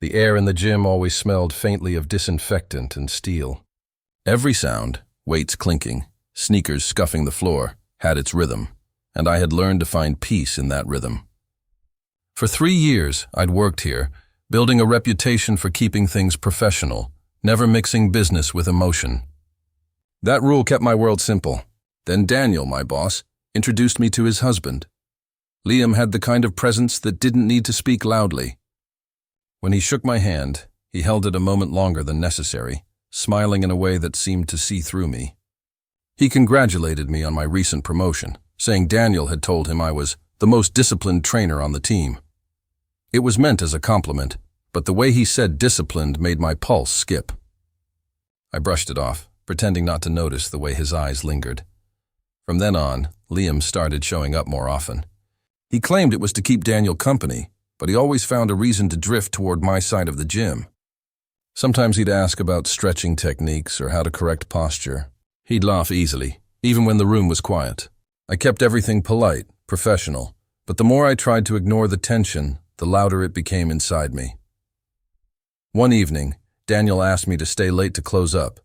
The air in the gym always smelled faintly of disinfectant and steel. Every sound, weights clinking, sneakers scuffing the floor, had its rhythm, and I had learned to find peace in that rhythm. For 3 years, I'd worked here, building a reputation for keeping things professional, never mixing business with emotion. That rule kept my world simple. Then Daniel, my boss, introduced me to his husband. Liam had the kind of presence that didn't need to speak loudly. When he shook my hand, he held it a moment longer than necessary, smiling in a way that seemed to see through me. He congratulated me on my recent promotion, saying Daniel had told him I was the most disciplined trainer on the team. It was meant as a compliment, but the way he said disciplined made my pulse skip. I brushed it off, pretending not to notice the way his eyes lingered. From then on, Liam started showing up more often. He claimed it was to keep Daniel company, but he always found a reason to drift toward my side of the gym. Sometimes he'd ask about stretching techniques or how to correct posture. He'd laugh easily, even when the room was quiet. I kept everything polite, professional, but the more I tried to ignore the tension, the louder it became inside me. One evening, Daniel asked me to stay late to close up.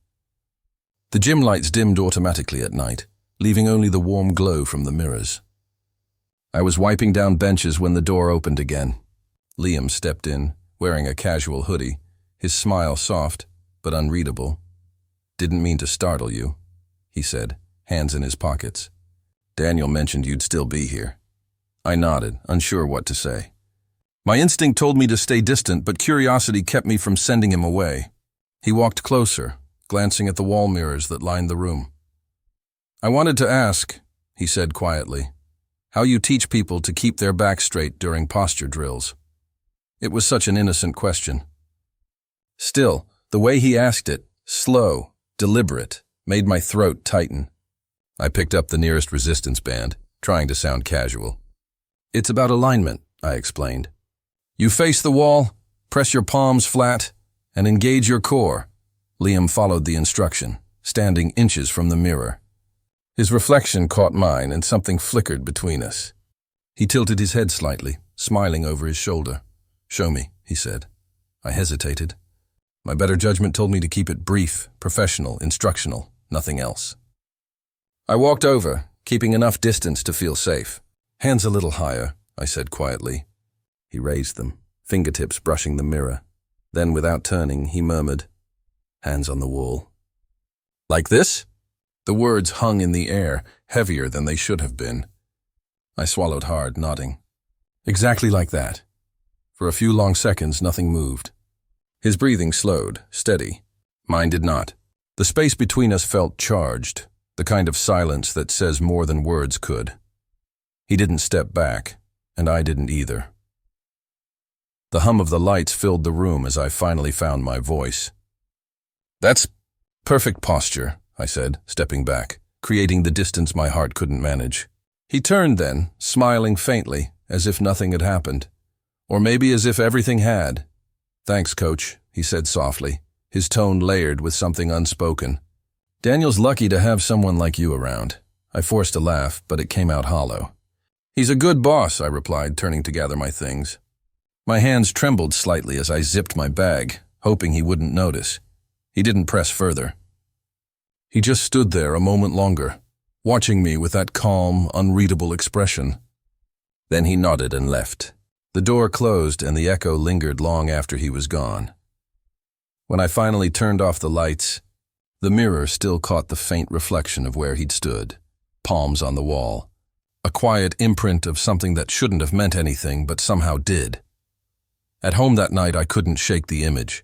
The gym lights dimmed automatically at night, leaving only the warm glow from the mirrors. I was wiping down benches when the door opened again. Liam stepped in, wearing a casual hoodie, his smile soft but unreadable. "Didn't mean to startle you," he said, hands in his pockets. "Daniel mentioned you'd still be here." I nodded, unsure what to say. My instinct told me to stay distant, but curiosity kept me from sending him away. He walked closer, glancing at the wall mirrors that lined the room. "I wanted to ask," he said quietly, "how you teach people to keep their back straight during posture drills." It was such an innocent question. Still, the way he asked it, slow, deliberate, made my throat tighten. I picked up the nearest resistance band, trying to sound casual. "It's about alignment," I explained. "You face the wall, press your palms flat, and engage your core." Liam followed the instruction, standing inches from the mirror. His reflection caught mine, and something flickered between us. He tilted his head slightly, smiling over his shoulder. "Show me," he said. I hesitated. My better judgment told me to keep it brief, professional, instructional, nothing else. I walked over, keeping enough distance to feel safe. "Hands a little higher," I said quietly. He raised them, fingertips brushing the mirror. Then, without turning, he murmured, "Hands on the wall." "Like this?" The words hung in the air, heavier than they should have been. I swallowed hard, nodding. "Exactly like that." For a few long seconds, nothing moved. His breathing slowed, steady. Mine did not. The space between us felt charged, the kind of silence that says more than words could. He didn't step back, and I didn't either. The hum of the lights filled the room as I finally found my voice. "That's perfect posture," I said, stepping back, creating the distance my heart couldn't manage. He turned then, smiling faintly, as if nothing had happened. Or maybe as if everything had. "Thanks, coach," he said softly, his tone layered with something unspoken. "Daniel's lucky to have someone like you around." I forced a laugh, but it came out hollow. "He's a good boss," I replied, turning to gather my things. My hands trembled slightly as I zipped my bag, hoping he wouldn't notice. He didn't press further. He just stood there a moment longer, watching me with that calm, unreadable expression. Then he nodded and left. The door closed and the echo lingered long after he was gone. When I finally turned off the lights, the mirror still caught the faint reflection of where he'd stood, palms on the wall, a quiet imprint of something that shouldn't have meant anything but somehow did. At home that night, I couldn't shake the image.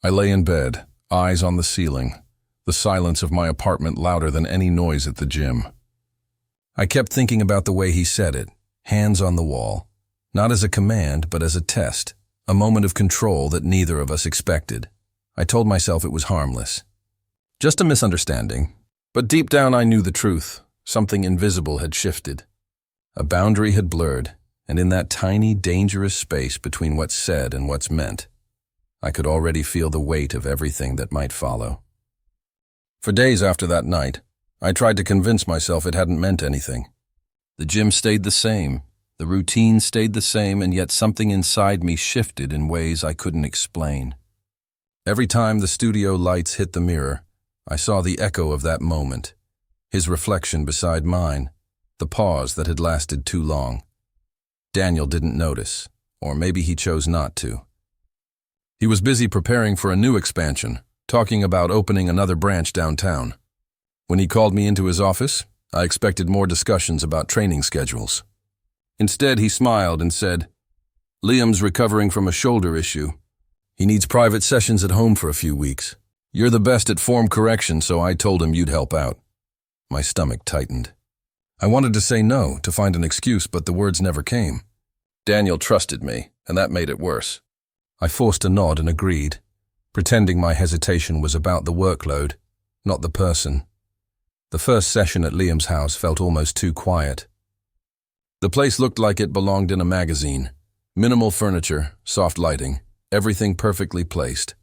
I lay in bed, eyes on the ceiling, the silence of my apartment louder than any noise at the gym. I kept thinking about the way he said it, hands on the wall, not as a command but as a test, a moment of control that neither of us expected. I told myself it was harmless. Just a misunderstanding. But deep down I knew the truth. Something invisible had shifted. A boundary had blurred, and in that tiny, dangerous space between what's said and what's meant, I could already feel the weight of everything that might follow. For days after that night, I tried to convince myself it hadn't meant anything. The gym stayed the same, The routine stayed the same, and yet something inside me shifted in ways I couldn't explain. Every time the studio lights hit the mirror, I saw the echo of that moment, his reflection beside mine, the pause that had lasted too long. Daniel didn't notice, or maybe he chose not to. He was busy preparing for a new expansion, talking about opening another branch downtown. When he called me into his office, I expected more discussions about training schedules. Instead, he smiled and said, "Liam's recovering from a shoulder issue. He needs private sessions at home for a few weeks. You're the best at form correction, so I told him you'd help out." My stomach tightened. I wanted to say no, to find an excuse, but the words never came. Daniel trusted me, and that made it worse. I forced a nod and agreed, pretending my hesitation was about the workload, not the person. The first session at Liam's house felt almost too quiet. The place looked like it belonged in a magazine. Minimal furniture, soft lighting, everything perfectly placed.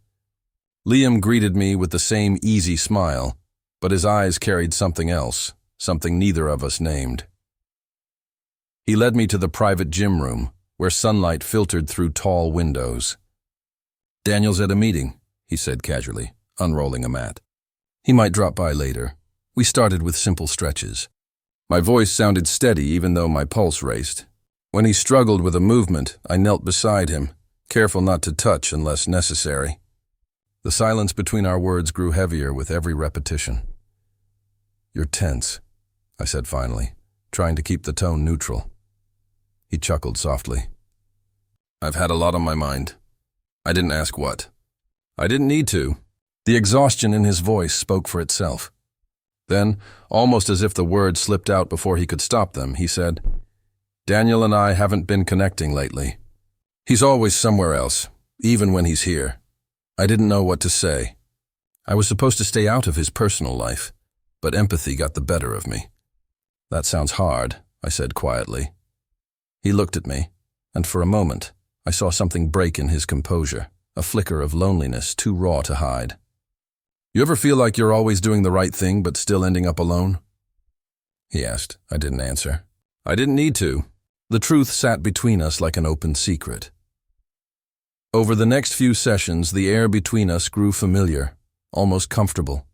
Liam greeted me with the same easy smile, but his eyes carried something else, something neither of us named. He led me to the private gym room, where sunlight filtered through tall windows. "Daniel's at a meeting," he said casually, unrolling a mat. "He might drop by later." We started with simple stretches. My voice sounded steady even though my pulse raced. When he struggled with a movement, I knelt beside him, careful not to touch unless necessary. The silence between our words grew heavier with every repetition. "You're tense," I said finally, trying to keep the tone neutral. He chuckled softly. "I've had a lot on my mind. I didn't ask what. I didn't need to." The exhaustion in his voice spoke for itself. Then, almost as if the words slipped out before he could stop them, he said, "Daniel and I haven't been connecting lately. He's always somewhere else, even when he's here." I didn't know what to say. I was supposed to stay out of his personal life, but empathy got the better of me. "That sounds hard," I said quietly. He looked at me, and for a moment, I saw something break in his composure, a flicker of loneliness too raw to hide. "You ever feel like you're always doing the right thing but still ending up alone?" he asked. I didn't answer. I didn't need to. The truth sat between us like an open secret. Over the next few sessions, the air between us grew familiar, almost comfortable.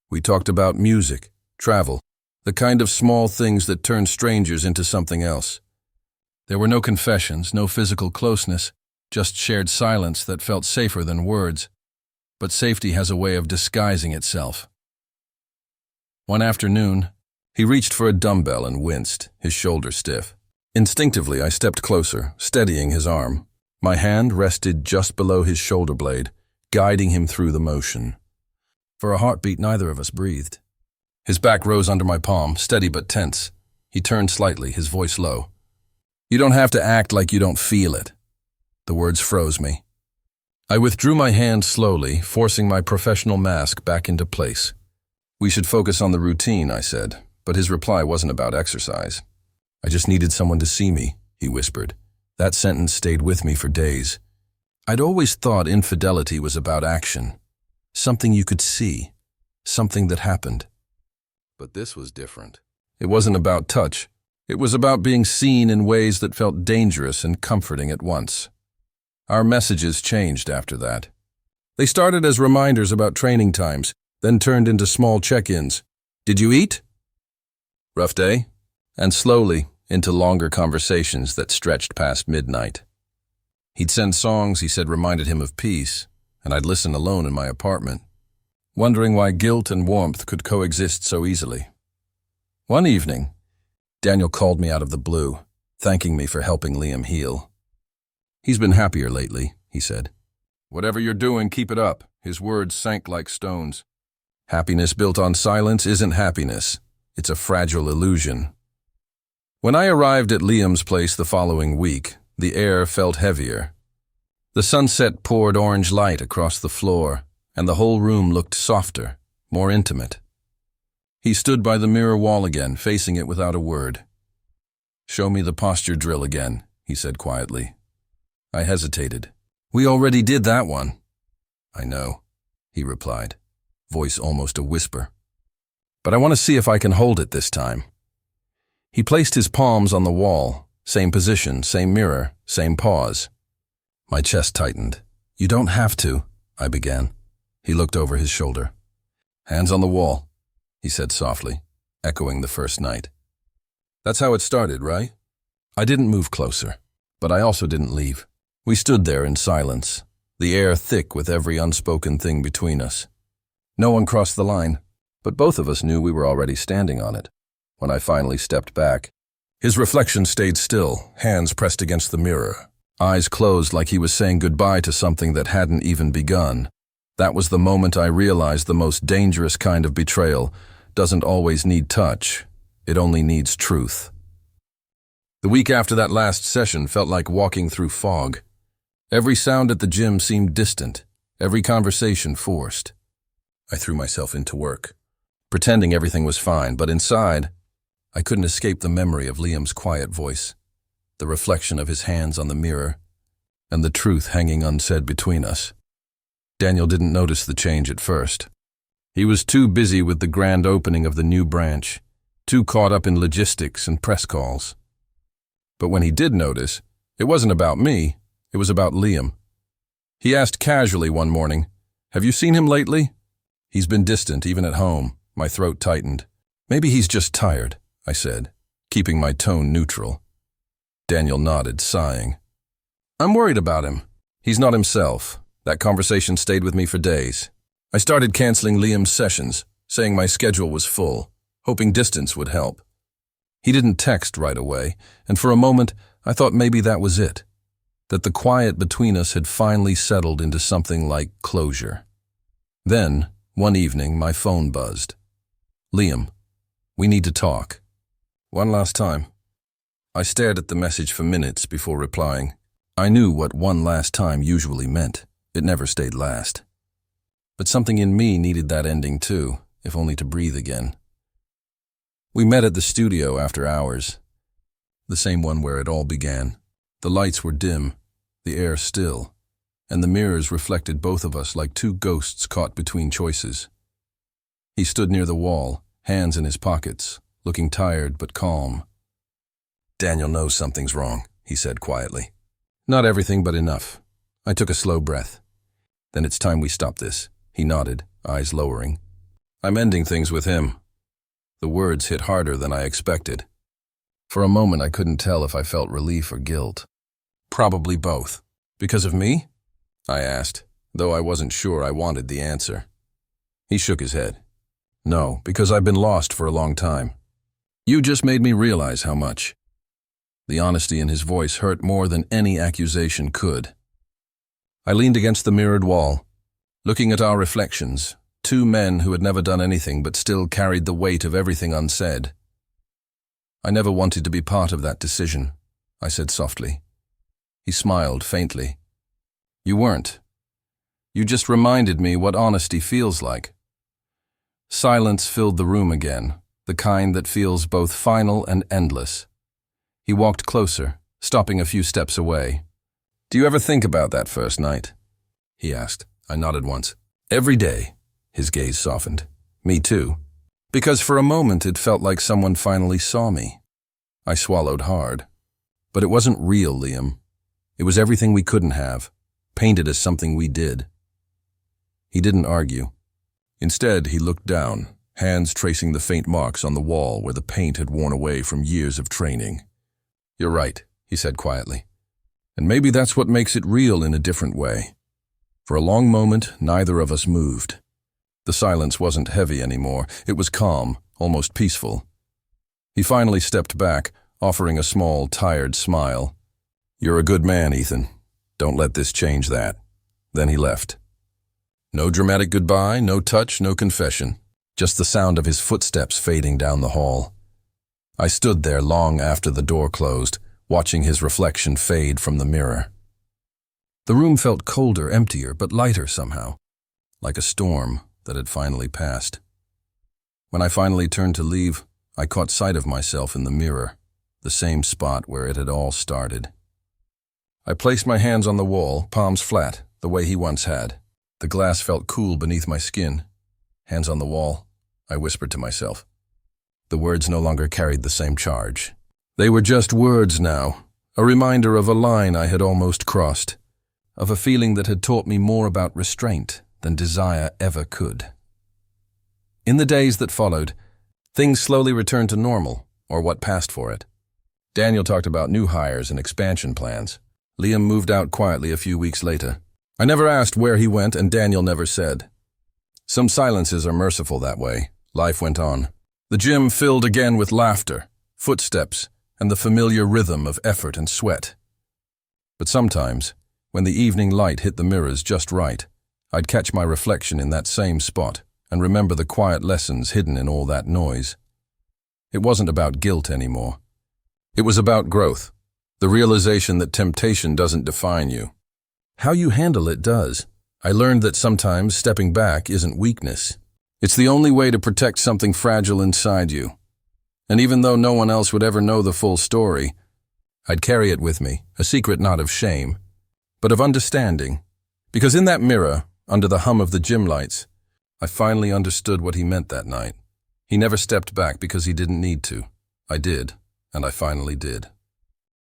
We talked about music, travel, the kind of small things that turn strangers into something else. There were no confessions, no physical closeness, just shared silence that felt safer than words. But safety has a way of disguising itself. One afternoon, he reached for a dumbbell and winced, his shoulder stiff. Instinctively, I stepped closer, steadying his arm. My hand rested just below his shoulder blade, guiding him through the motion. For a heartbeat, neither of us breathed. His back rose under my palm, steady but tense. He turned slightly, his voice low. "You don't have to act like you don't feel it." The words froze me. I withdrew my hand slowly, forcing my professional mask back into place. "We should focus on the routine," I said, but his reply wasn't about exercise. "I just needed someone to see me," he whispered. That sentence stayed with me for days. I'd always thought infidelity was about action, something you could see, something that happened. But this was different. It wasn't about touch. It was about being seen in ways that felt dangerous and comforting at once. Our messages changed after that. They started as reminders about training times, then turned into small check-ins. "Did you eat?" "Rough day?" And slowly into longer conversations that stretched past midnight. He'd send songs he said reminded him of peace, and I'd listen alone in my apartment, wondering why guilt and warmth could coexist so easily. One evening, Daniel called me out of the blue, thanking me for helping Liam heal. "He's been happier lately," he said. "Whatever you're doing, keep it up." His words sank like stones. "Happiness built on silence isn't happiness. It's a fragile illusion." When I arrived at Liam's place the following week, the air felt heavier. The sunset poured orange light across the floor, and the whole room looked softer, more intimate. He stood by the mirror wall again, facing it without a word. "Show me the posture drill again," he said quietly. I hesitated. "We already did that one." "I know," he replied, voice almost a whisper. "But I want to see if I can hold it this time." He placed his palms on the wall, Same position, same mirror, same pause. My chest tightened. "You don't have to," I began. He looked over his shoulder. "Hands on the wall," he said softly, echoing the first night. That's how it started, right? I didn't move closer, but I also didn't leave. We stood there in silence, the air thick with every unspoken thing between us. No one crossed the line, but both of us knew we were already standing on it. When I finally stepped back, his reflection stayed still, hands pressed against the mirror, eyes closed like he was saying goodbye to something that hadn't even begun. That was the moment I realized the most dangerous kind of betrayal doesn't always need touch. It only needs truth. The week after that last session felt like walking through fog. Every sound at the gym seemed distant, every conversation forced. I threw myself into work, pretending everything was fine, but inside, I couldn't escape the memory of Liam's quiet voice, the reflection of his hands on the mirror, and the truth hanging unsaid between us. Daniel didn't notice the change at first. He was too busy with the grand opening of the new branch, too caught up in logistics and press calls. But when he did notice, it wasn't about me, it was about Liam. He asked casually one morning, "Have you seen him lately?" "He's been distant, even at home." My throat tightened. "Maybe he's just tired," I said, keeping my tone neutral. Daniel nodded, sighing. "I'm worried about him. He's not himself." That conversation stayed with me for days. I started canceling Liam's sessions, saying my schedule was full, hoping distance would help. He didn't text right away, and for a moment I thought maybe that was it, that the quiet between us had finally settled into something like closure. Then, one evening, my phone buzzed. "Liam, we need to talk." "One last time." I stared at the message for minutes before replying. I knew what one last time usually meant. It never stayed last. But something in me needed that ending too, if only to breathe again. We met at the studio after hours, the same one where it all began. The lights were dim, the air still, and the mirrors reflected both of us like two ghosts caught between choices. He stood near the wall, hands in his pockets, looking tired but calm. "Daniel knows something's wrong," he said quietly. "Not everything, but enough." I took a slow breath. "Then it's time we stop this." He nodded, eyes lowering. "I'm ending things with him." The words hit harder than I expected. For a moment I couldn't tell if I felt relief or guilt. "Probably both." "Because of me?" I asked, though I wasn't sure I wanted the answer. He shook his head. "No, because I've been lost for a long time. You just made me realize how much." The honesty in his voice hurt more than any accusation could. I leaned against the mirrored wall, looking at our reflections, two men who had never done anything but still carried the weight of everything unsaid. "I never wanted to be part of that decision," I said softly. He smiled faintly. "You weren't. You just reminded me what honesty feels like." Silence filled the room again, the kind that feels both final and endless. He walked closer, stopping a few steps away. "Do you ever think about that first night?" he asked. I nodded once. "Every day." His gaze softened. "Me too. Because for a moment it felt like someone finally saw me." I swallowed hard. But it wasn't real, Liam. It was everything we couldn't have, painted as something we did. He didn't argue. Instead, he looked down, hands tracing the faint marks on the wall where the paint had worn away from years of training. "You're right," he said quietly. "And maybe that's what makes it real in a different way." For a long moment, neither of us moved. The silence wasn't heavy anymore. It was calm, almost peaceful. He finally stepped back, offering a small, tired smile. "You're a good man, Ethan. Don't let this change that." Then he left. No dramatic goodbye, no touch, no confession. Just the sound of his footsteps fading down the hall. I stood there long after the door closed, watching his reflection fade from the mirror. The room felt colder, emptier, but lighter somehow, like a storm that had finally passed. When I finally turned to leave, I caught sight of myself in the mirror, the same spot where it had all started. I placed my hands on the wall, palms flat, the way he once had. The glass felt cool beneath my skin. "Hands on the wall," I whispered to myself. The words no longer carried the same charge. They were just words now, a reminder of a line I had almost crossed, of a feeling that had taught me more about restraint than desire ever could. In the days that followed, things slowly returned to normal, or what passed for it. Daniel talked about new hires and expansion plans. Liam moved out quietly a few weeks later. I never asked where he went, and Daniel never said. Some silences are merciful that way. Life went on. The gym filled again with laughter, footsteps, and the familiar rhythm of effort and sweat. But sometimes, when the evening light hit the mirrors just right, I'd catch my reflection in that same spot and remember the quiet lessons hidden in all that noise. It wasn't about guilt anymore. It was about growth, the realization that temptation doesn't define you. How you handle it does. I learned that sometimes stepping back isn't weakness. It's the only way to protect something fragile inside you. And even though no one else would ever know the full story, I'd carry it with me, a secret not of shame, but of understanding. Because in that mirror, under the hum of the gym lights, I finally understood what he meant that night. He never stepped back because he didn't need to. I did, and I finally did.